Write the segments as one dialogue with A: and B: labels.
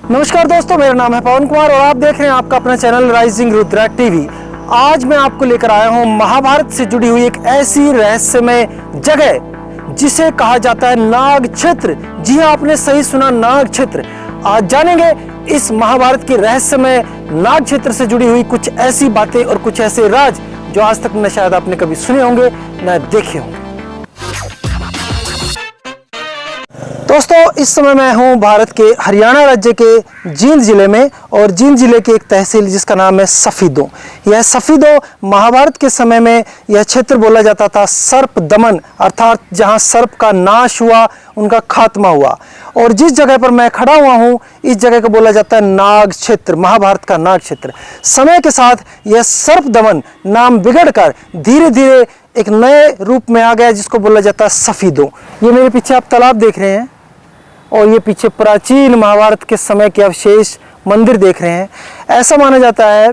A: नमस्कार दोस्तों, मेरा नाम है पवन कुमार और आप देख रहे हैं आपका अपना चैनल राइजिंग रुद्रा टीवी। आज मैं आपको लेकर आया हूं महाभारत से जुड़ी हुई एक ऐसी रहस्यमय जगह जिसे कहा जाता है नाग क्षेत्र। जी हां, आपने सही सुना, नाग क्षेत्र। आज जानेंगे इस महाभारत के रहस्यमय नाग क्षेत्र से जुड़ी हुई कुछ ऐसी बातें और कुछ ऐसे राज जो आज तक न शायद आपने कभी सुने होंगे न देखे होंगे। दोस्तों, इस समय मैं हूं भारत के हरियाणा राज्य के जींद जिले में और जींद जिले की एक तहसील जिसका नाम है सफीदो। यह सफीदो महाभारत के समय में यह क्षेत्र बोला जाता था सर्प दमन, अर्थात जहां सर्प का नाश हुआ, उनका खात्मा हुआ। और जिस जगह पर मैं खड़ा हुआ हूं, इस जगह को बोला जाता है नाग क्षेत्र, महाभारत का नाग क्षेत्र। समय के साथ यह सर्प दमन नाम बिगड़कर धीरे धीरे एक नए रूप में आ गया जिसको बोला जाता है सफीदो। ये मेरे पीछे आप तालाब देख रहे हैं और ये पीछे प्राचीन महाभारत के समय के अवशेष मंदिर देख रहे हैं। ऐसा माना जाता है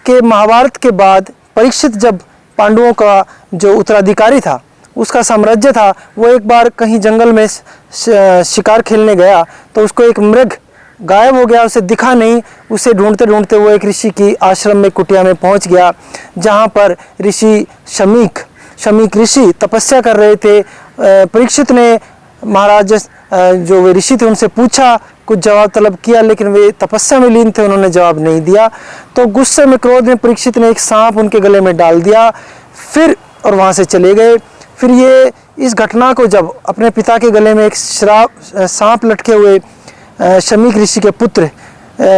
A: कि महाभारत के बाद परीक्षित जब पांडवों का जो उत्तराधिकारी था, उसका साम्राज्य था, वो एक बार कहीं जंगल में शिकार खेलने गया तो उसको एक मृग गायब हो गया, उसे दिखा नहीं। उसे ढूंढते ढूंढते वो एक ऋषि की आश्रम में, कुटिया में पहुंच गया, जहां पर ऋषि शमीक ऋषि तपस्या कर रहे थे। परीक्षित ने महाराज जो वे ऋषि थे उनसे पूछा, कुछ जवाब तलब किया, लेकिन वे तपस्या में लीन थे, उन्होंने जवाब नहीं दिया। तो गुस्से में, क्रोध में परीक्षित ने एक सांप उनके गले में डाल दिया फिर और वहाँ से चले गए। फिर ये इस घटना को जब अपने पिता के गले में एक सांप लटके हुए शमीक ऋषि के पुत्र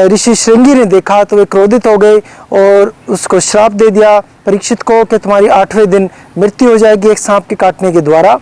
A: ऋषि श्रृंगी ने देखा तो वे क्रोधित हो गए और उसको श्राप दे दिया परीक्षित को कि तुम्हारी 8वें दिन मृत्यु हो जाएगी एक सांप के काटने के द्वारा।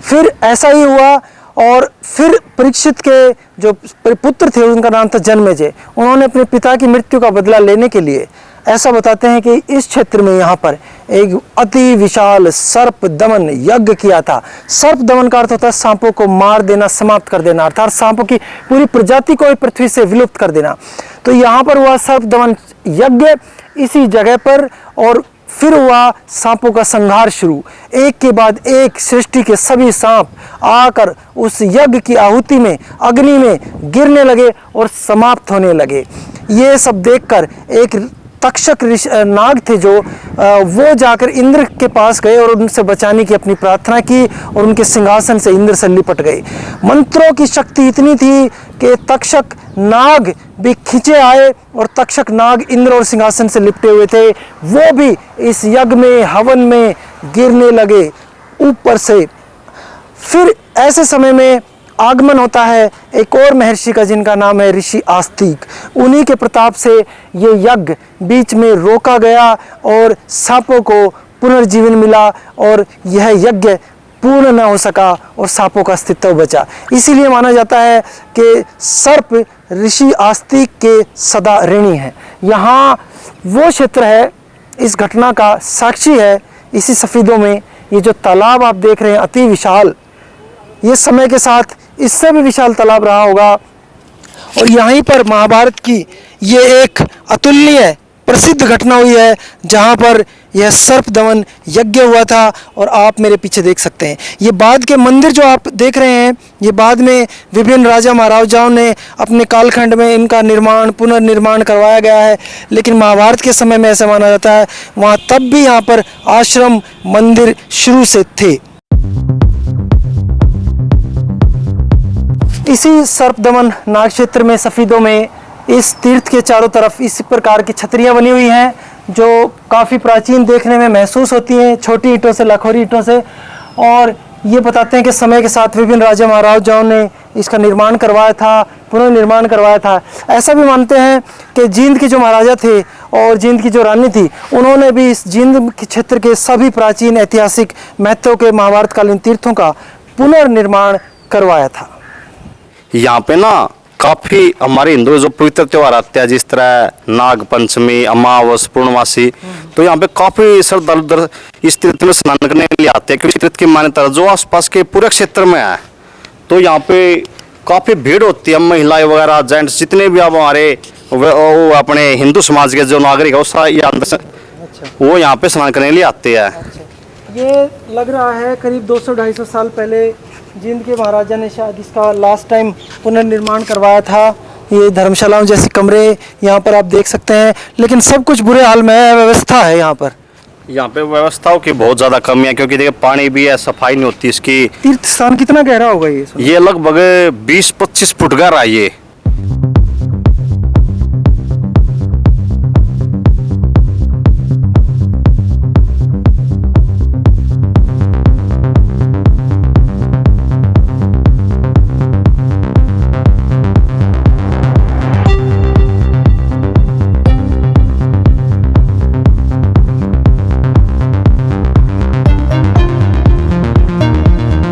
A: फिर ऐसा ही हुआ और फिर परीक्षित के जो पुत्र थे उनका नाम था जन्मेजय। उन्होंने अपने पिता की मृत्यु का बदला लेने के लिए, ऐसा बताते हैं कि इस क्षेत्र में यहाँ पर एक अति विशाल सर्प दमन यज्ञ किया था। सर्प दमन का अर्थ होता है सांपों को मार देना, समाप्त कर देना, अर्थात सांपों की पूरी प्रजाति को पृथ्वी से विलुप्त कर देना। तो यहाँ पर हुआ सर्प दमन यज्ञ इसी जगह पर, और फिर हुआ सांपों का संहार शुरू। एक के बाद एक सृष्टि के सभी सांप आकर उस यज्ञ की आहुति में, अग्नि में गिरने लगे और समाप्त होने लगे। ये सब देखकर एक तक्षक नाग थे जो वो जाकर इंद्र के पास गए और उनसे बचाने की अपनी प्रार्थना की और उनके सिंहासन से इंद्र से लिपट गए। मंत्रों की शक्ति इतनी थी कि तक्षक नाग भी खींचे आए और तक्षक नाग इंद्र और सिंहासन से लिपटे हुए थे, वो भी इस यज्ञ में, हवन में गिरने लगे ऊपर से। फिर ऐसे समय में आगमन होता है एक और महर्षि का जिनका नाम है ऋषि आस्तिक। उन्हीं के प्रताप से ये यज्ञ बीच में रोका गया और सांपों को पुनर्जीवन मिला और यह यज्ञ पूर्ण न हो सका और सांपों का अस्तित्व बचा। इसीलिए माना जाता है कि सर्प ऋषि आस्तिक के सदा ऋणी है। यहाँ वो क्षेत्र है, इस घटना का साक्षी है इसी सफीदों में। ये जो तालाब आप देख रहे हैं अति विशाल, ये समय के साथ इससे भी विशाल तालाब रहा होगा। और यहीं पर महाभारत की ये एक अतुलनीय प्रसिद्ध घटना हुई है जहां पर यह सर्प दमन यज्ञ हुआ था। और आप मेरे पीछे देख सकते हैं ये बाद के मंदिर जो आप देख रहे हैं, ये बाद में विभिन्न राजा महाराजाओं ने अपने कालखंड में इनका निर्माण, पुनर्निर्माण करवाया गया है। लेकिन महाभारत के समय में ऐसा माना जाता है वहाँ तब भी यहाँ पर आश्रम मंदिर शुरू से थे। इसी सर्प दमन नाग क्षेत्र में, सफीदों में, इस तीर्थ के चारों तरफ इस प्रकार की छतरियां बनी हुई हैं जो काफ़ी प्राचीन देखने में महसूस होती हैं, छोटी ईंटों से, लखोरी ईंटों से। और ये बताते हैं कि समय के साथ विभिन्न राजा महाराजाओं ने इसका निर्माण करवाया था, पुनर्निर्माण करवाया था। ऐसा भी मानते हैं कि जींद के जो महाराजा थे और जींद की जो रानी थी, उन्होंने भी इस जींद क्षेत्र के सभी प्राचीन ऐतिहासिक महत्व के महाभारत कालीन तीर्थों का पुनर्निर्माण करवाया था।
B: यहाँ पे ना काफी हमारे हिंदू जो पवित्र त्योहार आते हैं, जिस तरह नाग पंचमी, अमावस, पूर्णमासी, तो यहाँ पे काफी श्रद्धालु इस तीर्थ में स्नान करने के लिए आते हैं क्योंकि तीर्थ की मान्यता जो आसपास के पूरे क्षेत्र में है। तो यहाँ पे काफी भीड़ होती है, महिलाएं वगैरह, जेंट्स, जितने भी आप हमारे वो अपने हिंदू समाज के जो नागरिक है वो यहाँ पे स्नान करने के लिए आते हैं।
A: ये लग रहा है करीब 200-250 साल पहले जींद के महाराजा ने शायद इसका लास्ट टाइम पुनर्निर्माण करवाया था। ये धर्मशालाओं जैसे कमरे यहाँ पर आप देख सकते हैं, लेकिन सब कुछ बुरे हाल में है, व्यवस्था है यहाँ पर।
B: यहाँ पे व्यवस्थाओं की बहुत ज़्यादा कमी है, क्योंकि देखिए पानी भी है, सफाई नहीं होती इसकी।
A: तीर्थ स्थान कितना गहरा होगा ये?
B: ये लगभग 20-25 फुट गहरा है ये।